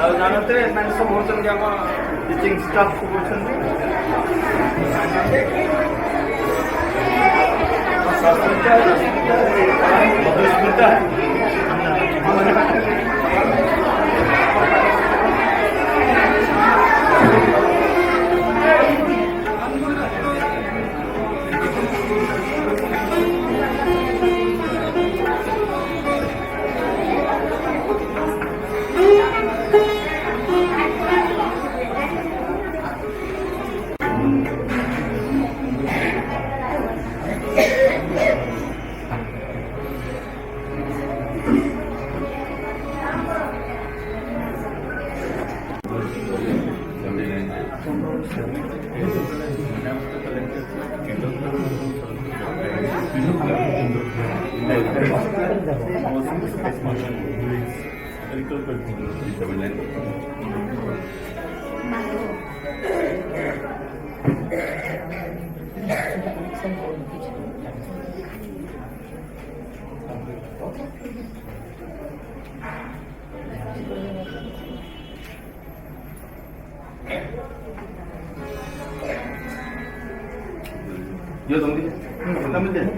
ଆଉ ଜାଣତେ ମାନେ ସବୁ ହଉଛନ୍ତି ଆମ ଟିଚିଂ ଷ୍ଟାଫ୍ ସବୁ ଅଛନ୍ତି। Yo también. También.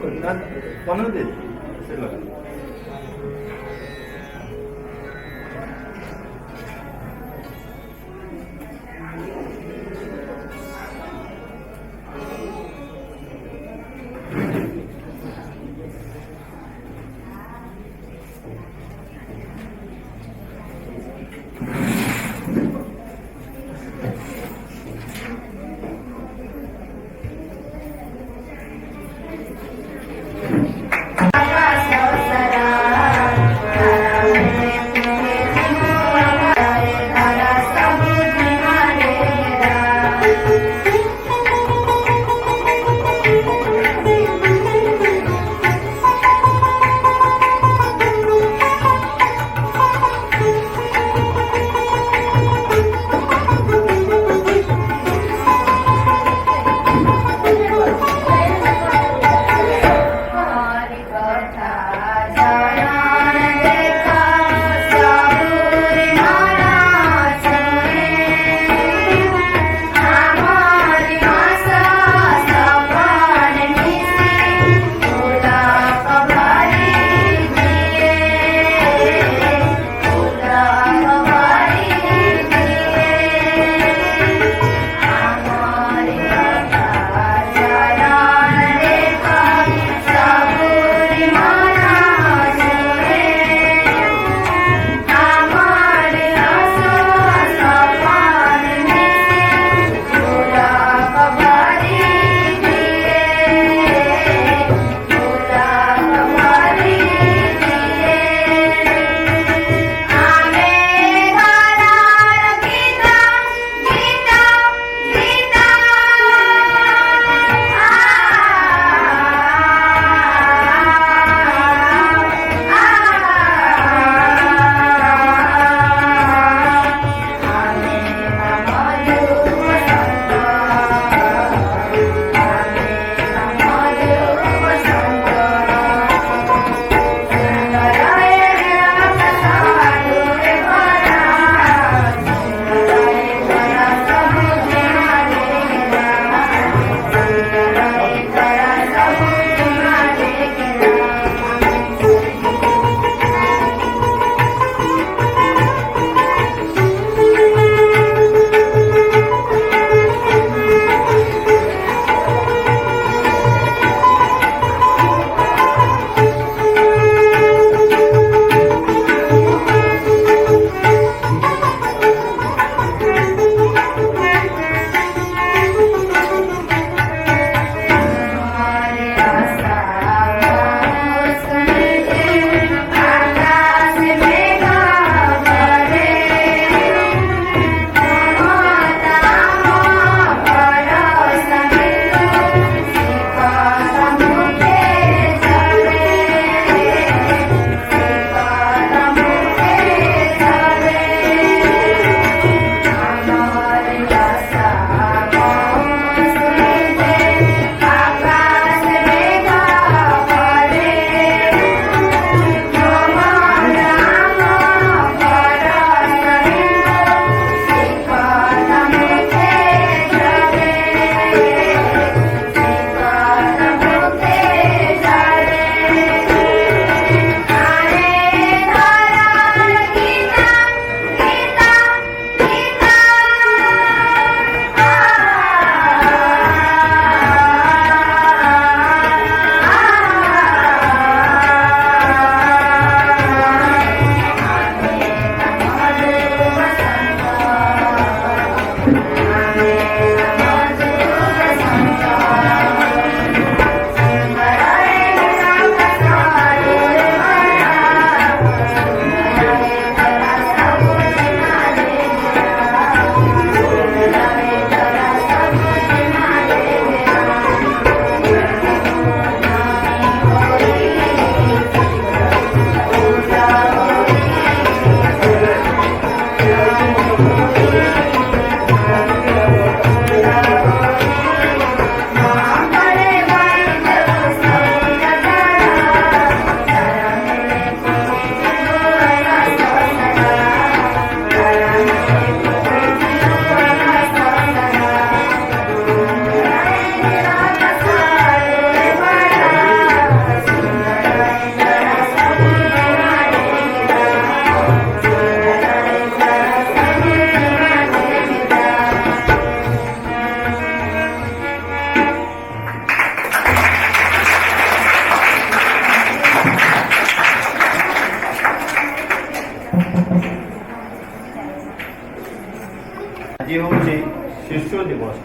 शिशु दिवस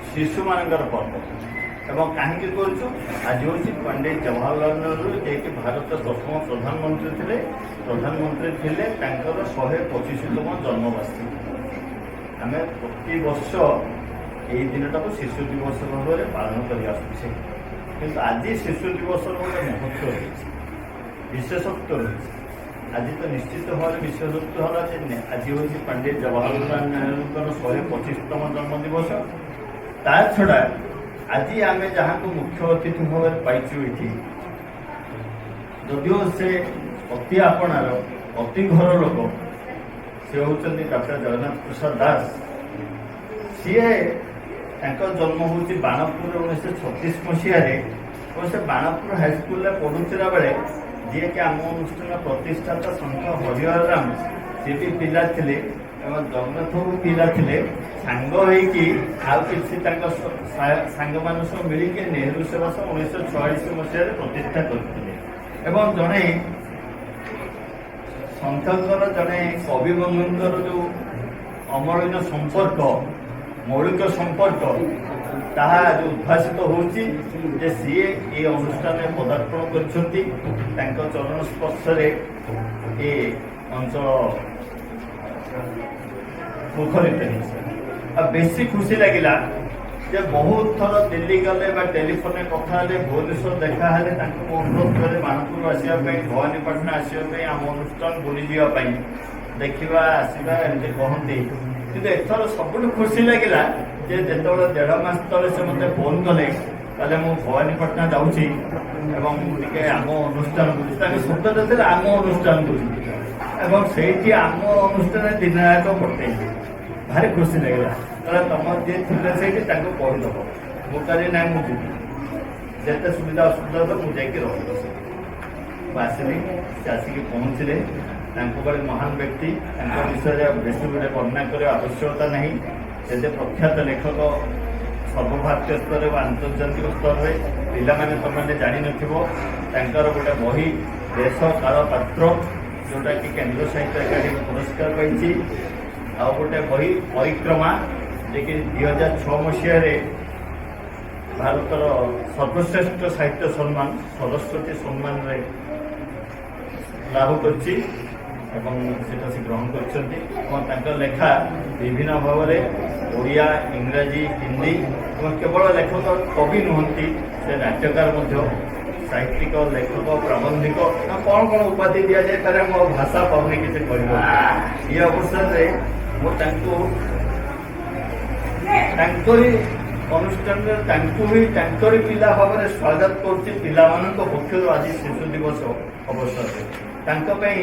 शिशु मानकर पर्व एवं कहीं करूँ आज हूँ पंडित जवाहरलाल नेहरू जे कि भारत 10म प्रधानमंत्री थे 125तम जन्मवार्षिकी आम प्रति वर्ष यही दिनटा को शिशु दिवस भाव में पालन कर आज शिशु दिवस गोटे महत्व रही विशेषत्व रही आज तो निश्चित भाव विशेषत्व है आज हूँ पंडित जवाहरलाल नेहरू 125तम जन्म दिवस ता छड़ा आज आम जहाँ को मुख्य अतिथि भाव में पाइचु ये जदिव से अति आपणार अति घर लोक से होती डॉक्टर जगन्नाथ प्रसाद दास सी जन्म हूँ बाणपुर 1936 मसीह से बाणपुर हाईस्कल पढ़ुला बेले जी कि आम अनुष्ठान प्रतिष्ठाता संत हरिहर राम सी भी पिला थे जगन्नाथ भी पिला थे सांग सांग मान मिलिकी नेहरू सेवा 1946 मसीह प्रतिष्ठा करते जड़े सन्थर जड़े कवि बंधुर जो अमलिन संपर्क मौलिक संपर्क ताहा जो उद्भासित होची जे सीए ये अनुष्ठान में पदार्पण करछंती तांको चरण स्पर्श रे ए अंचल मुखरित है बेसी खुशी लगिला जे बहुत थर दिल्ली गले टेलीफोन कथा भुवनेश्वर देखा अनुरोध कले मानपुर आसवा भवानीपाटना आसवाई आम अनुष्ठान बुली जावाई देखा आसवा एमती कहती कि एथर सब खुशी लगिला जे जेतबेले 1.5 मास तले से मते फोन कले कहले मु भवानीपाटना जाऊँगी आम अनुष्ठान बुझी शब्द थे आम अनुष्ठान बुझी से आम अनुष्ठान दिन याक पटे भारी खुशी लगे तुम जी थे से पढ़ीदेव मुझे ना मुझे जिते सुविधा असुविधा तो मुझे आसली से आसिक पहुँचले बड़े महान व्यक्ति विषय बेसी गोटे वर्णना कर आवश्यकता नहीं से प्रख्यात लेखक सर्वभारतीय स्तर व आंतर्जातिक स्तर में पिलाने तुमने जान गोटे बही देश काल पात्र जोटा कि केन्द्र साहित्य एकाडेमी पुरस्कार पाई आ गोटे बही परिक्रमा जे कि 2006 मसीह भारतर सर्वश्रेष्ठ साहित्य सम्मान सरस्वती सम्मान रे लाभ करछि एवं सेटा से ग्रहण कर लेखा विभिन्न भाव में ओडिया इंग्राजी हिंदी केवल लेखक कवि नुहति से नाट्यकार साहित्यिक लेखक प्राबंधिक कौन कौन उपाधि दि जाए मो भाषा पाऊनी किसी कह ये अवसर में अनुष्ठान भी पिला भाव में स्वागत कर पक्ष आज शिशु दिवस अवसर में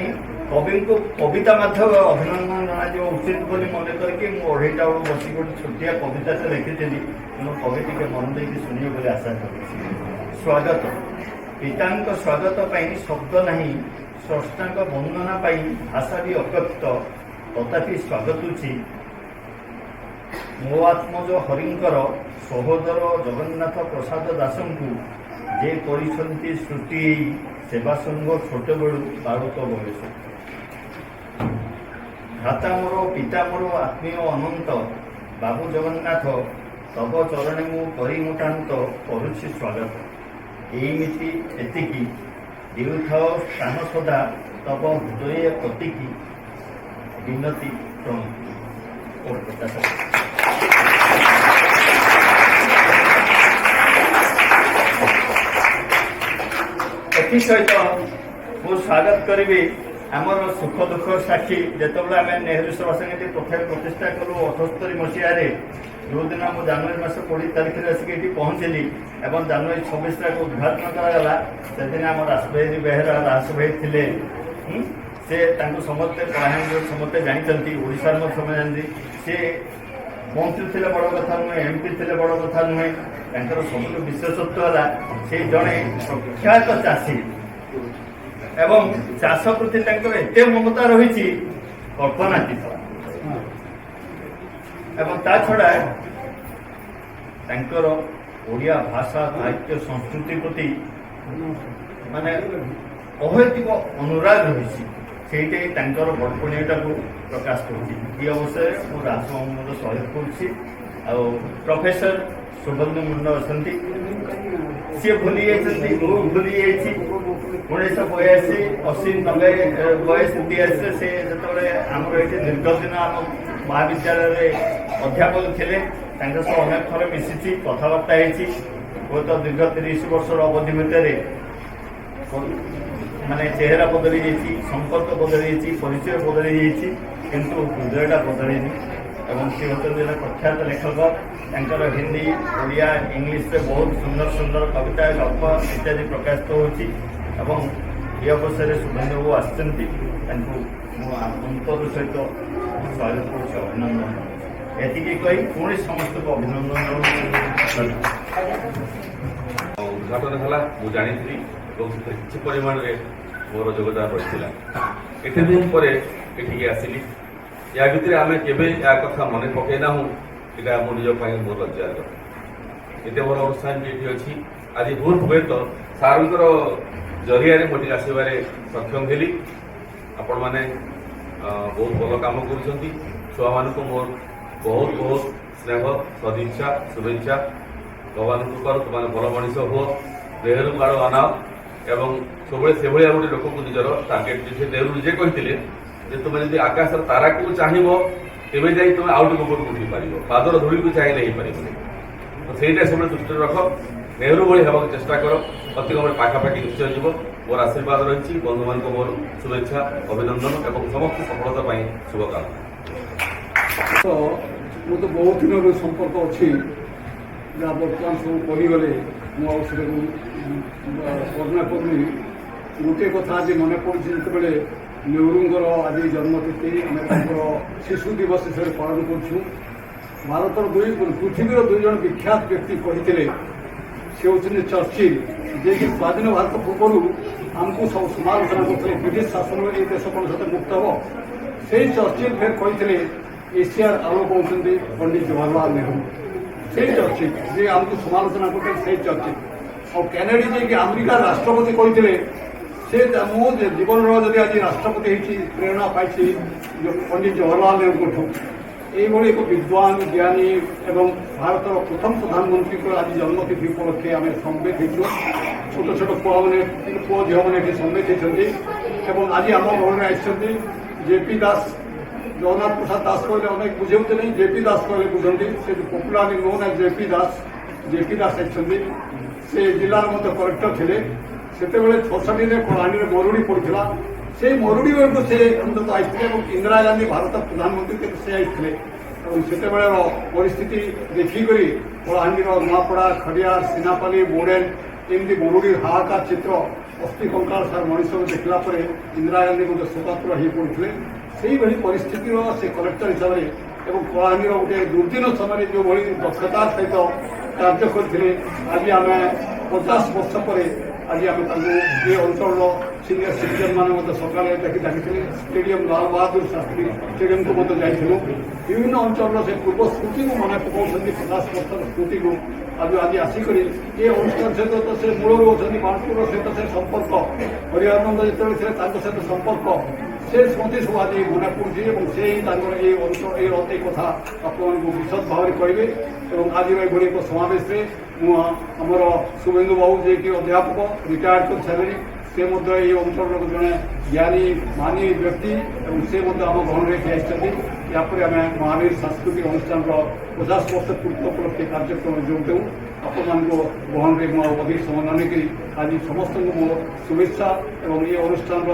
कवि को कविता माध्यम अभिनंदन जनाजा उचित बोली मन करके मुझे 2:30 बेलू बस गोटे छोटिया कविता से लिखी तेणु कवि टे मन दे शुणे बोली आशा कर स्वागत पिता स्वागत शब्द नहीं स्रष्टा वंदना भाषा भी अव्यक्त तथापि स्वागत मो आत्मज हरिंकर सहोदर जगन्नाथ प्रसाद दास को जे करिसंती श्रुति सेवा संघ छोट बेलू बारुत बयस भ्राता मोर पिता मोर आत्मीय अनंत बाबू जगन्नाथ तब चरणे मु परिमुटांत करुछि स्वागत एमिति एतिकी देउथाओ स्थान सदा तब हृदय प्रतिकी विनती प्रणति और सहित मु स्वागत करी आमर सुख दुख साक्षी जितेबाला आम नेहरू सेवा समिति प्रथम प्रतिष्ठा कलु 78 मसीह जो दिन मुझे जनवरी मास 20 तारीख में आसिक ये पहुँचली और जनवरी 26 तारीख उद्घाटन करागला से दिन आम रासभाई बेहरा दास भाई थे से समस्ते कलाहांडी समस्ते जानते ओडार जानते सी मंत्री थे बड़ कथा नुहे एमपी थे बड़ कथा नुहे सब विशेषत्व है से जड़े प्रख्यात चाषी एवं चाष प्रति एते ममता रही कल्पनातीत एवं ता छड़ा ओडिया भाषा साहित्य संस्कृति प्रति माने अहैतिक अनुराग रही ସେଇଠି ତାଙ୍କର ବଡ଼ପଣିଟାକୁ ପ୍ରକାଶ କରୁଛି। ଏ ଅବସରରେ ମୁଁ ରାଜଭବନର ଶହୀଦ କରୁଛି। ଆଉ ପ୍ରଫେସର ସୁବର୍ଣ୍ଣ ମୁଣ୍ଡ ଅଛନ୍ତି, ସିଏ ଭୁଲି ଯାଇଛନ୍ତି, ମୁଁ ଭୁଲି ଯାଇଛି। 1982-80-90 ବୟସ ଇତିହାସରେ ସେ ଯେତେବେଳେ ଆମର ଏଠି ଦୀର୍ଘ ଦିନ ଆମ ମହାବିଦ୍ୟାଳୟରେ ଅଧ୍ୟାପକ ଥିଲେ, ତାଙ୍କ ସହ ଅନେକ ଥର ମିଶିଛି, କଥାବାର୍ତ୍ତା ହେଇଛି। ହୁଏତ ଦୀର୍ଘ 30 ବର୍ଷର ଅବଧି ଭିତରେ ମାନେ ଚେହେରା ବଦଳି ଯାଇଛି, ସମ୍ପର୍କ ବଦଳି ଯାଇଛି, ପରିଚୟ ବଦଳି ଯାଇଛି, କିନ୍ତୁ ହୃଦୟଟା ବଦଳିନି। ଏବଂ ସେ ହେଉଛନ୍ତି ଜଣେ ପ୍ରଖ୍ୟାତ ଲେଖକ। ତାଙ୍କର ହିନ୍ଦୀ, ଓଡ଼ିଆ, ଇଂଲିଶରେ ବହୁତ ସୁନ୍ଦର ସୁନ୍ଦର କବିତା, ଗଳ୍ପ ଇତ୍ୟାଦି ପ୍ରକାଶିତ ହେଉଛି। ଏବଂ ଏ ଅବସରରେ ସୁବର୍ଣ୍ଣ ବାବୁ ଆସିଛନ୍ତି, ତାଙ୍କୁ ମୁଁ ଅନ୍ତର ସହିତ ସ୍ୱାଗତ କରୁଛି, ଅଭିନନ୍ଦନ। ଏତିକି କହି ପୁଣି ସମସ୍ତଙ୍କୁ ଅଭିନନ୍ଦନ ଜଣାଉଛି। ଉଦ୍ଘାଟନ ହେଲା, ମୁଁ ଜାଣିଥିଲି ଏବଂ ସେଥିରେ କିଛି ପରିମାଣରେ ମୋର ଯୋଗଦାନ ରହିଥିଲା। ଏତେ ଦିନ ପରେ ଏଠିକି ଆସିଲି। ୟା ଭିତରେ ଆମେ କେବେ ଏହା କଥା ମନେ ପକାଇ ନାହୁଁ, ଏଇଟା ମୋ ନିଜ ପାଇଁ ବହୁତ ଲଜ୍ଜାର କଥା। ଏତେ ବଡ଼ ଅନୁଷ୍ଠାନଟି ଏଠି ଅଛି। ଆଜି ହୁଏତ ସାର୍ଙ୍କର ଜରିଆରେ ମୁଁ ଏଠିକି ଆସିବାରେ ସକ୍ଷମ ହେଲି। ଆପଣମାନେ ବହୁତ ଭଲ କାମ କରୁଛନ୍ତି। ଛୁଆମାନଙ୍କୁ ମୋର ବହୁତ ବହୁତ ସ୍ନେହ, ସଦିଚ୍ଛା, ଶୁଭେଚ୍ଛା। ଭଗବାନଙ୍କୁ କର ତୁମେ ଭଲ ମଣିଷ ହୁଅ, ଦେହରୁ ମାଡ଼ ଆନାଅ ଏବଂ ସବୁବେଳେ ସେଭଳିଆ ଗୋଟେ ଲୋକକୁ ନିଜର ଟାର୍ଗେଟ୍ ସେ ଦେହରୁ ନିଜେ କହିଥିଲେ ଯେ ତୁମେ ଯଦି ଆକାଶର ତାରାକୁ ଚାହିଁବ ତେବେ ଯାଇ ତୁମେ ଆଉ ଟିକେ ଉପରକୁ ଉଠି ପାରିବ, ପାଦର ଧୂଳିକୁ ଚାହିଁଲେ ହେଇପାରିବନି। ତ ସେଇଟା ସବୁବେଳେ ଦୃଷ୍ଟିରେ ରଖ, ନେହେରୁ ଭଳି ହେବାକୁ ଚେଷ୍ଟା କର, ଅତି କମରେ ପାଖାପାଖି ନିଶ୍ଚୟ ଯିବ। ମୋର ଆଶୀର୍ବାଦ ରହିଛି, ବନ୍ଧୁମାନଙ୍କୁ ମୋର ଶୁଭେଚ୍ଛା, ଅଭିନନ୍ଦନ ଏବଂ ସମସ୍ତ ସଫଳତା ପାଇଁ ଶୁଭକାମନା। ମୁଁ ତ ବହୁତ ଦିନରୁ ସମ୍ପର୍କ ଅଛି, ଯାହା ବର୍ତ୍ତମାନ ସବୁ କହିଗଲେ ମୁଁ ଆଉ ସେଟାକୁ ବର୍ଣ୍ଣନା କରୁନି। ଗୋଟିଏ କଥା ଆଜି ମନେ ପଡ଼ୁଛି, ଯେତେବେଳେ ନେହେରୁଙ୍କର ଆଜି ଜନ୍ମତିଥି, ଆମେ ତାଙ୍କର ଶିଶୁ ଦିବସ ହିସାବରେ ପାଳନ କରୁଛୁ। ଭାରତର ପୃଥିବୀର ଦୁଇ ଜଣ ବିଖ୍ୟାତ ବ୍ୟକ୍ତି କହିଥିଲେ, ସେ ହେଉଛନ୍ତି ଚର୍ଚ୍ଚିଲ, ଯିଏକି ସ୍ୱାଧୀନ ଭାରତ ପୂର୍ବରୁ ଆମକୁ ସବୁ ସମାଲୋଚନା କରୁଥିଲେ, ବ୍ରିଟିଶ ଶାସନରୁ ଏହି ଦେଶ କ'ଣ ସହିତ ମୁକ୍ତ ହେବ। ସେଇ ଚର୍ଚ୍ଚିଲ ଫେର କହିଥିଲେ ଏସିଆର ଆଲୋକ ହେଉଛନ୍ତି ପଣ୍ଡିତ ଜବାହରଲାଲ ନେହେରୁ। ସେଇ ଚର୍ଚ୍ଚିଲ ଯିଏ ଆମକୁ ସମାଲୋଚନା କରୁଥିଲେ, ସେଇ ଚର୍ଚ୍ଚିଲ। ଆଉ କେନେଡି ଯିଏକି ଆମେରିକାର ରାଷ୍ଟ୍ରପତି କହିଥିଲେ, ସେ ମୁଁ ଜୀବନର ଯଦି ଆଜି ରାଷ୍ଟ୍ରପତି ହେଇଛି ପ୍ରେରଣା ପାଇଛି ପଣ୍ଡିତ ଜବାହରଲାଲ ନେହେରୁଙ୍କଠୁ। এইভাবে এক বিদ্বান জ্ঞানী এবং ভারতের প্রথম প্রধানমন্ত্রীর আজ জন্মতিথি উপলক্ষে আমি সমবেত হয়েছু। ছোট ছোট পুয়া মানে পুଅ ଝିଅମାନେ এটি সমবেত হয়েছেন এবং আজ আমার ঘরে আসছেন জেপি দাস। জগন্নাথ প্রসাদ দাস কহিলে অনেক বুঝাউতে নেই, জেপি দাস কহিলে বুঝতে, সে popularly known as JP Das. JP Das আসছেন, সে জেলার মধ্যে কলেক্টর ଥିଲେ। সেতবে 66 কলাহাଣ୍ଡିରେ ମରୁଡ଼ି ପଡ଼ିଥିଲା। সেই ମରୁଡ଼ି ବେଳକୁ ସେ ଅନ୍ତତଃ ଆସିଥିଲେ ଏବଂ ଇନ୍ଦିରା ଗାନ୍ଧୀ ଭାରତ ପ୍ରଧାନମନ୍ତ୍ରୀ ସେ ଆସିଥିଲେ ଏବଂ ସେତେବେଳର ପରିସ୍ଥିତି ଦେଖିକରି କଳାହାଣ୍ଡିର ନୂଆପଡ଼ା, ଖଡ଼ିଆର, ସିନାପାଲି, ବୋଡ଼େଲ ଏମିତି ମରୁଡ଼ି ହାହାକାର ଚିତ୍ର, ଅସ୍ଥି କଙ୍କାଳ ସାର ମଣିଷକୁ ଦେଖିଲା ପରେ ଇନ୍ଦିରା ଗାନ୍ଧୀ ମଧ୍ୟ ଶୋକାତୁର ହୋଇପଡ଼ିଥିଲେ। ସେଇଭଳି ପରିସ୍ଥିତିର ସେ କଲେକ୍ଟର ହିସାବରେ ଏବଂ କଳାହାଣ୍ଡିର ଗୋଟିଏ ଦୁର୍ଦ୍ଦିନ ସମୟରେ ଯେଉଁଭଳି ଦକ୍ଷତାର ସହିତ କାର୍ଯ୍ୟ କରିଥିଲେ, ଆଜି ଆମେ 50 ବର୍ଷ ପରେ ଆଜି ଆମେ ତାଙ୍କୁ ଏ ଅଞ୍ଚଳର ସିନିୟର ସିଟିଜେନ୍ ମାନେ ମଧ୍ୟ ସକାଳେ ଡାକିଥିଲେ। ଷ୍ଟାଡିୟମ ଲାଲ ବାହାଦୁର ଶାସ୍ତ୍ରୀ ଷ୍ଟାଡିୟମକୁ ମଧ୍ୟ ଯାଇଥିଲୁ। ବିଭିନ୍ନ ଅଞ୍ଚଳର ସେ ପୂର୍ବ ସ୍ମୃତିକୁ ମନେ ପକାଉଛନ୍ତି, 50 ବର୍ଷର ସ୍ମୃତିକୁ। ଆଜି ଆସିକରି ଏ ଅନୁଷ୍ଠାନ ସହିତ ତ ସେ ମୂଳରୁ ଅଛନ୍ତି, ବାଣପୁରର ସହିତ ସେ ସମ୍ପର୍କ, ହରିହରାନନ୍ଦ ଯେତେବେଳେ ଥିଲେ ତାଙ୍କ ସହିତ ସମ୍ପର୍କ, ସେ ସ୍ମୃତି ସବୁ ଆଜି ମନେ ପଡ଼ୁଛି ଏବଂ ସେ ହିଁ ତାଙ୍କର ଏଇ ଅଞ୍ଚଳ ଏଇ କଥା ଆପଣମାନଙ୍କୁ ବିଶଦ ଭାବରେ କହିବେ। ଏବଂ ଆଜିର ଏଭଳି ଏକ ସମାବେଶରେ ମୁଁ ଆମର ଶୁଭେନ୍ଦୁ ବାବୁ ଯିଏକି ଅଧ୍ୟାପକ ରିଟାୟାର୍ଡ କରିସାରିଲେଣି, ସେ ମଧ୍ୟ ଏହି ଅଞ୍ଚଳର ଜଣେ ଜ୍ଞାନୀ ମାନି ବ୍ୟକ୍ତି ଏବଂ ସେ ମଧ୍ୟ ଆମ ଗହଣରେ ଏଠି ଆସିଛନ୍ତି। ଏହାପରେ ଆମେ ମହାବୀର ସାଂସ୍କୃତିକ ଅନୁଷ୍ଠାନର 50 ବର୍ଷ ପୂର୍ତ୍ତି ଉପଲକ୍ଷେ କାର୍ଯ୍ୟକ୍ରମରେ ଯୋଗ ଦେଉ। ଆପଣମାନଙ୍କ ଗହଣରେ ମୁଁ ଅଧିକ ସମୟ ନ ନେଇକରି ଆଜି ସମସ୍ତଙ୍କୁ ମୋ ଶୁଭେଚ୍ଛା ଏବଂ ଏହି ଅନୁଷ୍ଠାନର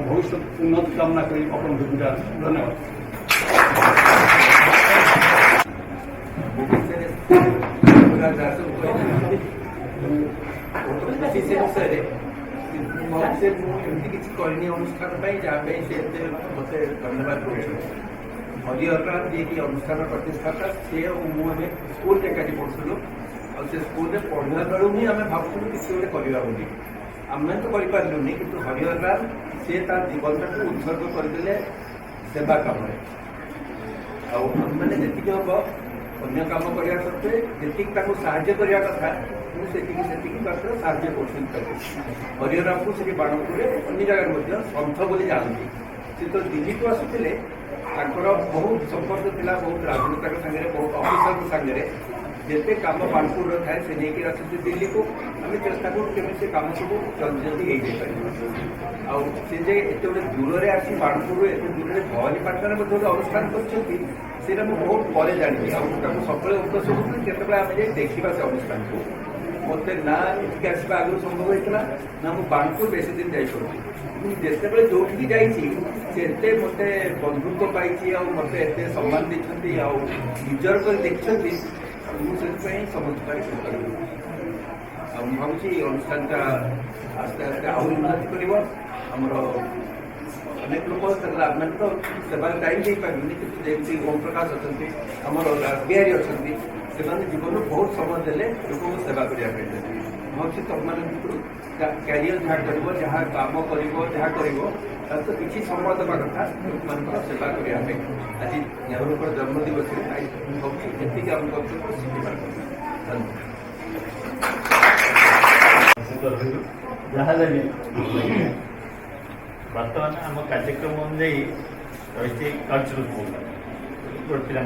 ଭବିଷ୍ୟତ ଉନ୍ନତି କାମନା କରି ଆପଣଙ୍କୁ ବିଦାୟ ଦେଉଛି। ଧନ୍ୟବାଦ। ଏମିତି କିଛି କରିନି ଅନୁଷ୍ଠାନ ପାଇଁ, ଯାହା ପାଇଁ ସେ ଏତେ ମୋତେ ଧନ୍ୟବାଦ କରୁଛନ୍ତି। ହରିହରାନ ଯିଏକି ଅନୁଷ୍ଠାନ ପ୍ରତିଷ୍ଠାତା, ସେ ଆଉ ମୁଁ ଆମେ ସ୍କୁଲରେ ଏକାଠି ପଢ଼ୁଥିଲୁ। ଆଉ ସେ ସ୍କୁଲରେ ପଢ଼ିଲା ବେଳୁ ହିଁ ଆମେ ଭାବୁଥିଲୁ କିଛି ଗୋଟେ କରିବା ବୋଲି। ଆମେ ତ କରିପାରିଲୁନି, କିନ୍ତୁ ହରିହରାନ ସେ ତା ଜୀବନଟାକୁ ଉତ୍ସର୍ଗ କରିଦେଲେ ସେବା କାମରେ। ଆଉ ଆମେମାନେ ଯେତିକି ହବ ଅନ୍ୟ କାମ କରିବା ସତ୍ତ୍ୱେ ଯେତିକି ତାଙ୍କୁ ସାହାଯ୍ୟ କରିବା କଥା ମୁଁ ସେତିକି ମାତ୍ର ସାହାଯ୍ୟ କରୁଛନ୍ତି ତାକୁ। ହରିହରାନଙ୍କୁ ସେଠି ବାଣପୁରରେ ଅନ୍ୟ ଜାଗାରେ ମଧ୍ୟ ସନ୍ଥ ବୋଲି ଜାଣନ୍ତି। से तो दिल्ली को आसुले बहुत संपर्क था बहुत राजनेता सागर बहुत अफिसर सागर जिते कम बाणपुर थाए से नहीं आसुचे दिल्ली को आम चेष्टा करूँ केमी से कम सब जल्दी जल्दी हो से एत गोटे दूर से आसी बाणपुर एत दूर से भवानीपाटन गोटे अनुष्ठान कर बहुत पर जानी सब उपदेश करूँ जिते आम जाए देखा से अनुष्ठान को मत ना इतनी आसवा आगे संभव होता ना मुझे बाणपुर बेस दिन जापी जिते जो जाते मत बंधुत्व पाई मत एत सम्मान देखते निजर कर देखते मुझे समझ पाई भावी अनुष्ठान आस्ते आस्ते आहरी उन्नति कर अनेक लोक आम तो सेवार टाइम दे पारे कि ओम प्रकाश अच्छा आम बिहारी अच्छा से जीवन बहुत समय देले लोक सेवा करने भावी तुम मैंने क्यारियर जहाँ कर जहाँ कम कर जहाँ कर तो किसी समय देवा कथा लोक मान सेवा करने आज नेहरू जन्मदिवस जी आम जहाँ बर्तमान आम कार्यक्रम अनुजाई रही कल्चरल प्रोग्राम पिला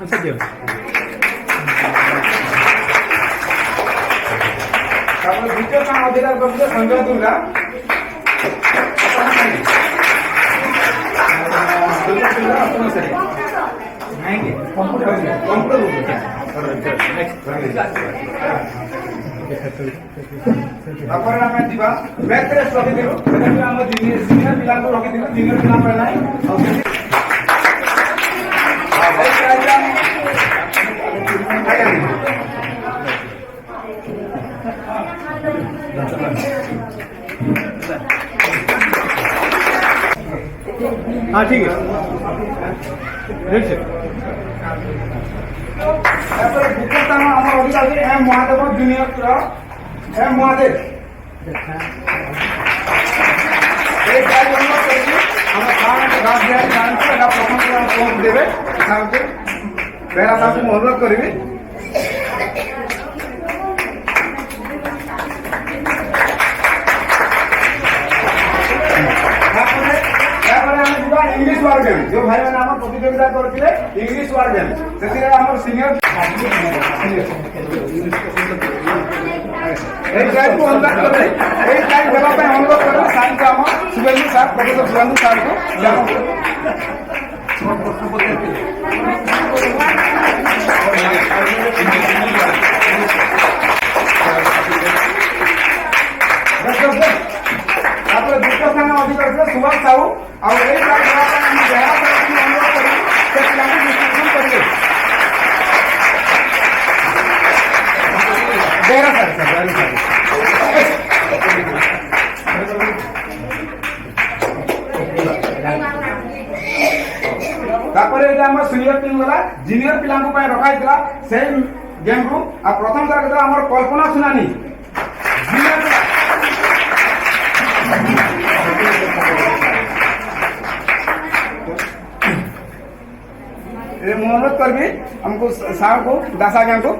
अच्छा दियो তারপরে দ্বিতীয় স্থান অধিকার করছে সঞ্জয় দুর্গা। ତାପରେ ଆମେ ଯିବା ବ୍ୟାକ୍ ରେସ୍ ରଖିଥିଲୁ, ସେଟା ଆମ ସିନିୟର ପିଲାଙ୍କୁ ରଖିଥିଲୁ, ଜୁନିୟର ପିଲାଙ୍କ ପାଇଁ ନାହିଁ। हाँ ठीक है ठीक है। ତାପରେ ଦ୍ୱିତୀୟ ସ୍ଥାନ ଆମର ଅଧିକାର ଅଛି M Mahadev junior M Mahadev. এই প্রাইজ অনুরোধ করছি আমরা সাধারণত গাছ দেওয়া জানছি, এটা প্রথম পৌঁছ দেবে সারকে বেড়া সারকে ମୁଁ ଅନୁରୋଧ କରିବି। ତାପରେ ଆମେ ଯିବା ଇଂଲିଶ ୱାର୍ଡ ଗେମ୍। ଯୋଉ ଭାଇମାନେ ଆମର ପ୍ରତିଯୋଗିତା କରିଥିଲେ ଇଂଲିଶ ୱାର୍ଡ ଗେମ୍, ସେଥିରେ ଆମର ସିନିୟର এই প্রাইজକୁ ଅନୁରୋଧ କରିବେ। এই ପ୍ରାଇଜ ଦେବା ପାଇଁ ଅନୁରୋଧ କରିବେ ସାର୍ଙ୍କୁ, ଆମ ଶୁଭେନ୍ଦୁ ସାର୍, ପ୍ରଫେସର ଶୁଭେନ୍ଦୁ ସାର୍ଙ୍କୁ। ତାପରେ ଦ୍ୱିତୀୟ ସ୍ଥାନ ଅଧିକାର ଥିଲେ ସୁଭାଷ ସାହୁ। ଆଉ ଏଇ ପ୍ରାଇଜ ଦେବା ପାଇଁ ଆମେ ବେହେରା ସାର୍ଙ୍କୁ ଅନୁରୋଧ କରିବୁ ସେ ପିଲାଙ୍କୁ ଡିଷ୍ଟ୍ରିବ୍ୟୁସନ କରିବେ। ବେହେରା ସାର୍ ତାପରେ ଏଇଟା ଆମର ସିନିୟର ଟିମ୍ ଗଲା, ଜୁନିୟର ପିଲାଙ୍କ ପାଇଁ ରଖାଯାଇଥିଲା ସେଇ ଗେମ୍ ରୁ। ଆଉ ପ୍ରଥମ ଥର କେତେବେଳେ ଆମର କଳ୍ପନା ସୁନାନୀ ଜୁନିୟର ପିଲା। ମୁଁ ଅନୁରୋଧ କରିବି ଆମକୁ ସାର୍ଙ୍କୁ ଦାସ ଆଜ୍ଞାଙ୍କୁ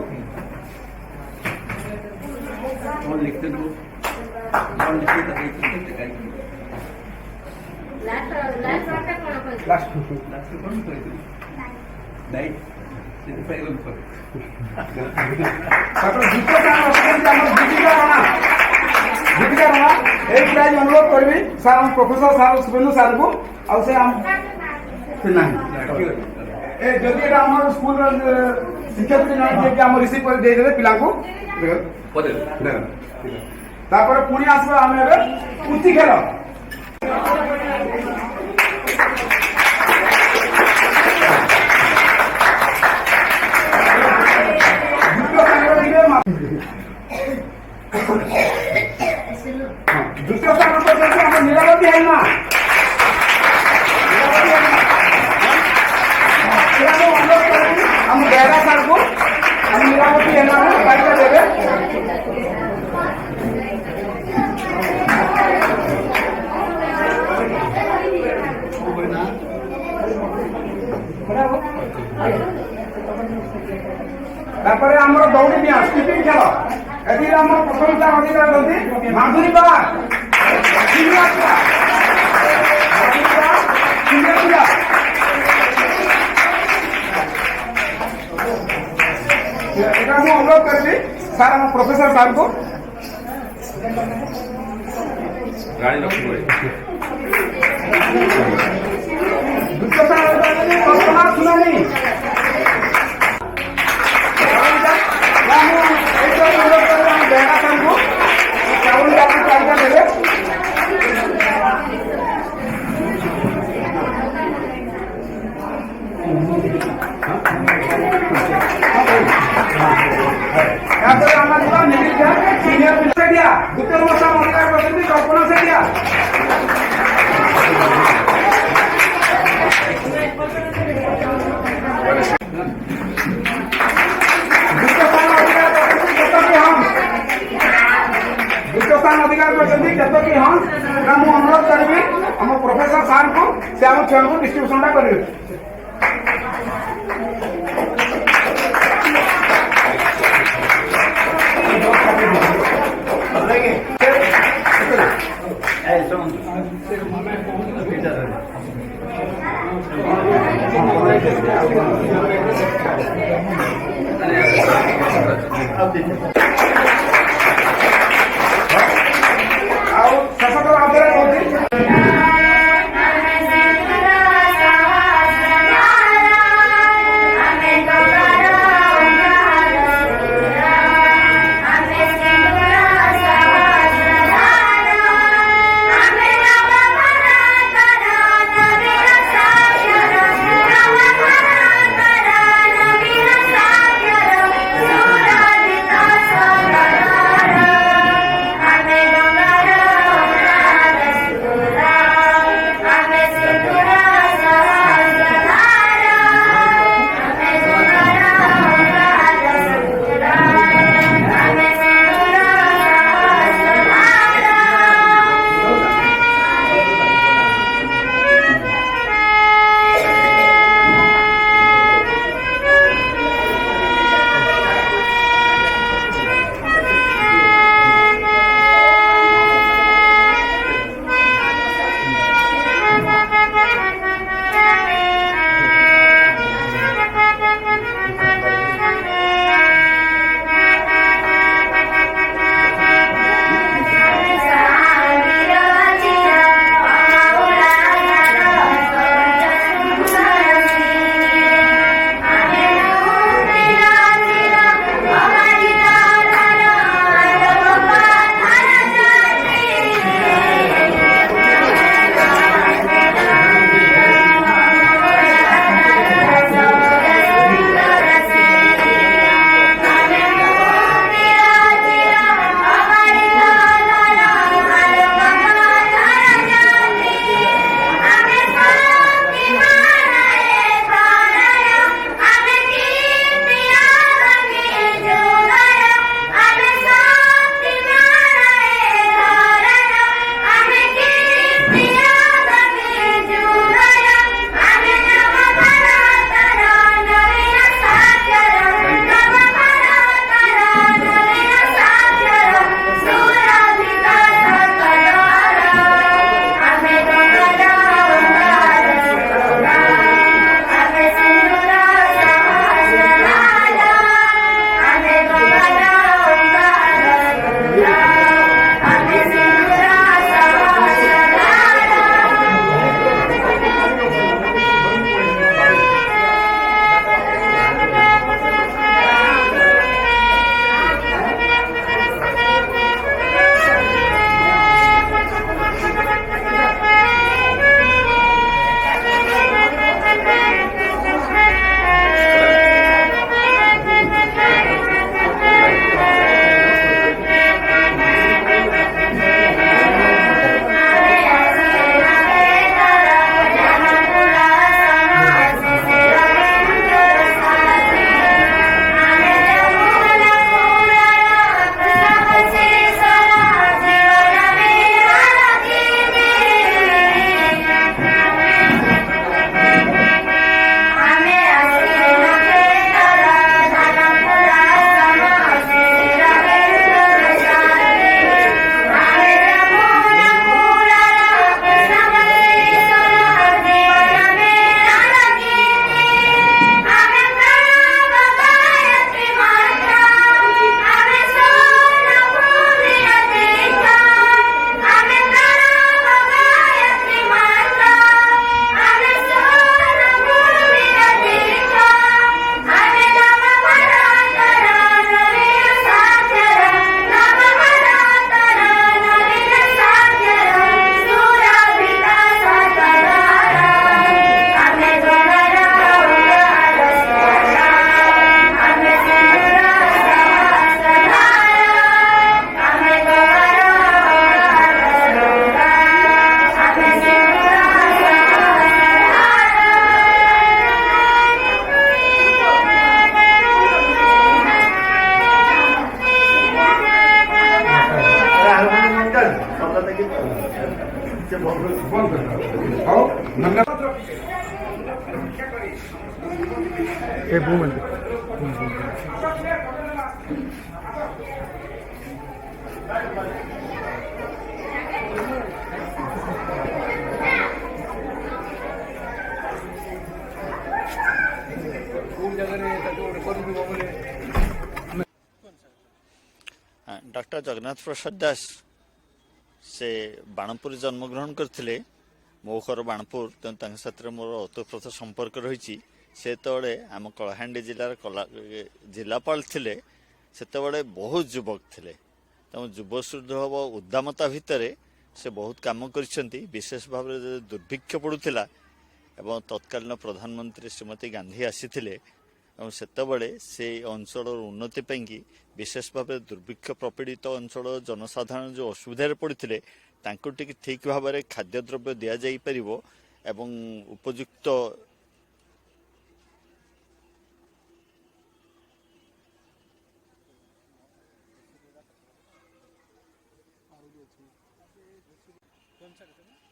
लिखते दो लिखते ତାପରେ ଦ୍ୱିତୀୟ ସ୍ଥାନ ରଖିଛନ୍ତି ଆମର ଦୀପିକା ରଣା। ଦୀପିକା ରଣା ଏଇ ପ୍ରାଇଜ ଅନୁରୋଧ କରିବି ସାର୍ ଆମ ପ୍ରଫେସର ସାର୍ ଶୁଭେନ୍ଦୁ ସାର୍ଙ୍କୁ। ଆଉ ସେ ନାହିଁ ଯଦି ଏଇଟା ଆମର ସ୍କୁଲର ଶିକ୍ଷୟତ୍ରୀ ଜଣେ ଯିଏକି ଆମ ରିସିଭ୍ କରି ଦେଇଦେବେ ପିଲାଙ୍କୁ। ତାପରେ ପୁଣି ଆସିବା ଆମେ ଏବେ ପୁଚି ଖେଳ। ଦ୍ୱିତୀୟ ସ୍ଥାନ କରିଛନ୍ତି ଆମ ନୀଳବତୀ ହେଲମା। ଅନୁରୋଧ କରିବି ଆମ ବେହେରା ସାର୍ଙ୍କୁ, ଆମ ନୀଳବତୀ ହେଲମାକୁ ପ୍ରାଇଜ ଦେବେ। ତାପରେ ଆମର ଦୌଡ଼ି ଡିଆଁ ସ୍କିପିଂ ଖେଳ। ଏଥିରେ ଆମର ପ୍ରଥମ ସ୍ଥାନ ଅଧିକାର ଅଛନ୍ତି ମାଧୁରୀ ବାଗ। ଏଇଟା ମୁଁ ଅନୁରୋଧ କରିବି ସାର୍ ଆମ ପ୍ରଫେସର ସାର୍ଙ୍କୁ। ରାଣୀ ଲକ୍ଷ୍ମୀ ଦ୍ୱିତୀୟ ସ୍ଥାନ କଳ୍ପନା ସୁନାନୀ। ବେହେରା ସାର୍ଙ୍କୁ ଚାଉଳ ତାଲିକା ଦେବେ। ତାପରେ ଆମେ ଯିବା ମିଳିଯିବା ସିନିୟର ସେଠିଆ। ଦ୍ୱିତୀୟ ବର୍ଷ ଅଧିକାର କରିଛନ୍ତି କଳ୍ପନା ସେଠିଆ। ଦ୍ୱିତୀୟ ସ୍ଥାନ ଅଧିକାର କରିଛନ୍ତି କେତକୀ ହଂସ। ମୁଁ ଅନୁରୋଧ କରିବି ଆମ ପ୍ରଫେସର ସାର୍ଙ୍କୁ ସେ ଆମ ଛୁଆଙ୍କୁ ଡିଷ୍ଟ୍ରିବ୍ୟୁସନଟା କରିବେ। ଶାସକର ଆଦର କରୁଛି। एक वुमन ডক্টর জগন্নাথ প্রসাদ দাস से बाणपुर जन्मग्रहण करते मो घर बाणपुर तेणु तांक साथ मोर ओतप्रोत संपर्क रही से तले आम कलाहांडी जिलार जिलापाल थिले सेतबे बहुत युवक थिले तेणु युव सुदृढ़ उद्दामता भितर से बहुत काम कर विशेष भाव में दुर्भिक्ष पड़ूला एवं तत्कालीन प्रधानमंत्री श्रीमती गांधी आसीथिले और सेतबे से अंचल उन्नति पैकी विशेष भाव में दुर्भिक्ष प्रपीड़ित अंचल जनसाधारण जो असुविधा पड़ते ठीक भाव में खाद्यद्रव्य दि जापर एवं उपयुक्त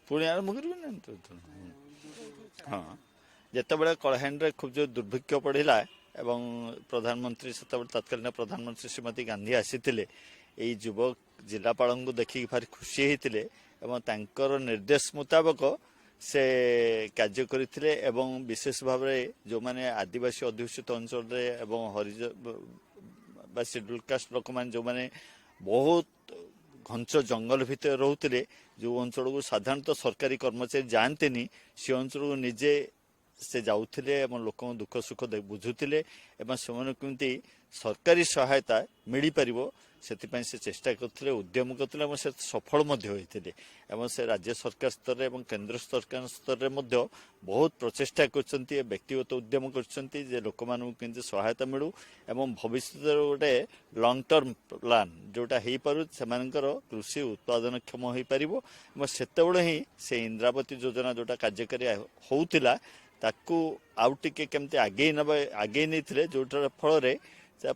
पुणी आरंभ कर हाँ जितेबाला कलाहांडी खूब जो दुर्भिक्ष पड़ा एवं प्रधानमंत्री से तत्कालीन प्रधानमंत्री श्रीमती गांधी आसीथिले यही युवक जिलापाल को देखिक भारी खुशी होते और निर्देश मुताबक से कार्य करते एवं विशेष भाव में जो मैंने आदिवासी अध्युषित अंचल एवं हरिजन शेड्यूल कास्ट लोक मैंने जो मैंने बहुत घंच जंगल भितर रोते जो अंचल को साधारणतः सरकारी कर्मचारी जातनी से अंचल को निजे से जाऊे लोक दुख सुख बुझुले से केमती सरकारी सहायता मिल पार से चेष्टा करते उद्यम करते से सफल होते से राज्य सरकार स्तर और केंद्र सरकार स्तर में बहुत प्रचेषा कर व्यक्तिगत उद्यम कर लोक मान सहायता मिलू एवं भविष्य गोटे लंग टर्म प्लान जोटा हो पार से कृषि उत्पादनक्षम हो पार सेतबे ही से इंद्रावती योजना जोटा कार्यकारी होता ताकू आउ टिके केमती आगे नहीं जोटार फल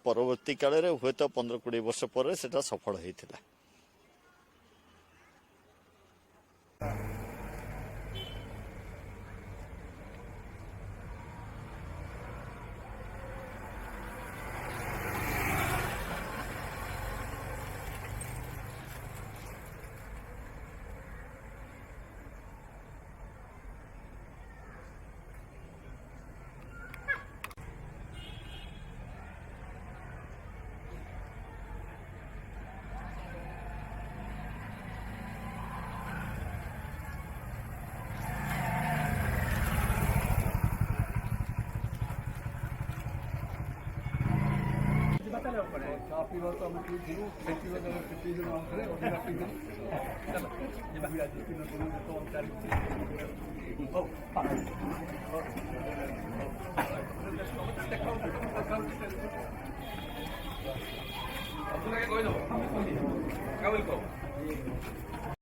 परवर्ती काल में हुए तो 15-20 वर्ष पर सेटा सफल होता। काफी बात हम खेती କହିଦେବ